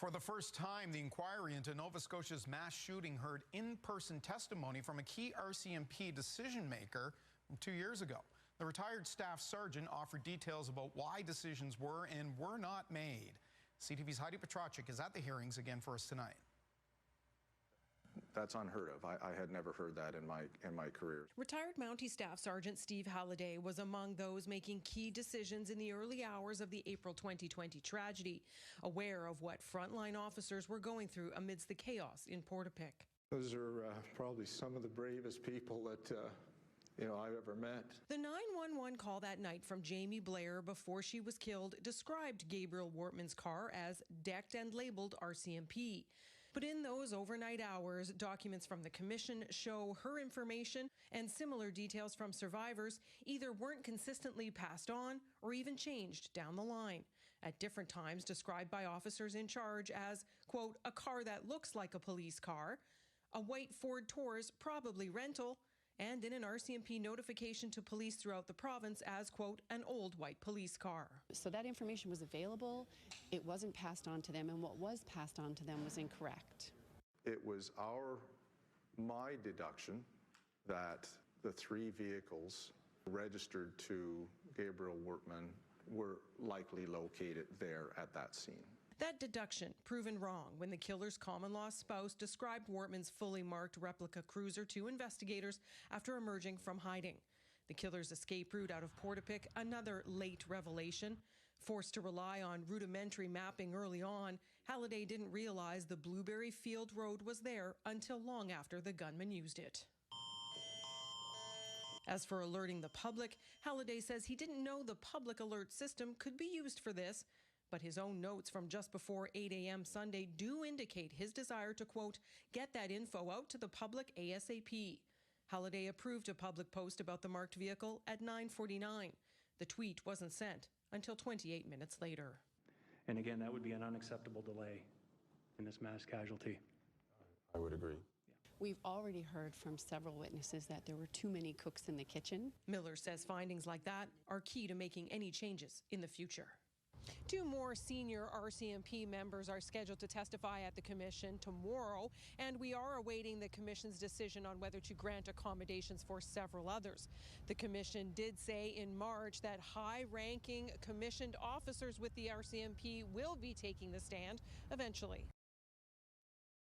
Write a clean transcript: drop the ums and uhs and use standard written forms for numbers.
For the first time, the inquiry into Nova Scotia's mass shooting heard in-person testimony from a key RCMP decision-maker from 2 years ago. The retired staff sergeant offered details about why decisions were and were not made. CTV's Heidi Petrachik is at the hearings again for us tonight. That's unheard of. I had never heard that in my career. Retired Mountie Staff Sergeant Steve Halliday was among those making key decisions in the early hours of the April 2020 tragedy, aware of what frontline officers were going through amidst the chaos in Portapique. Those are probably some of the bravest people that I've ever met. The 911 call that night from Jamie Blair before she was killed described Gabriel Wortman's car as decked and labeled RCMP. But in those overnight hours, documents from the commission show her information and similar details from survivors either weren't consistently passed on or even changed down the line, at different times described by officers in charge as, quote, a car that looks like a police car, a white Ford Taurus, probably rental, and in an RCMP notification to police throughout the province as, quote, an old white police car. So that information was available, it wasn't passed on to them, and what was passed on to them was incorrect. It was my deduction that the 3 vehicles registered to Gabriel Wortman were likely located there at that scene. That deduction proven wrong when the killer's common-law spouse described Wortman's fully marked replica cruiser to investigators after emerging from hiding. The killer's escape route out of Portapique, another late revelation. Forced to rely on rudimentary mapping early on, Halliday didn't realize the Blueberry Field Road was there until long after the gunman used it. As for alerting the public, Halliday says he didn't know the public alert system could be used for this. But his own notes from just before 8 a.m. Sunday do indicate his desire to, quote, get that info out to the public ASAP. Halliday approved a public post about the marked vehicle at 9:49. The tweet wasn't sent until 28 minutes later. And again, that would be an unacceptable delay in this mass casualty. I would agree. We've already heard from several witnesses that there were too many cooks in the kitchen. Miller says findings like that are key to making any changes in the future. 2 more senior RCMP members are scheduled to testify at the commission tomorrow, and we are awaiting the commission's decision on whether to grant accommodations for several others. The commission did say in March that high-ranking commissioned officers with the RCMP will be taking the stand eventually.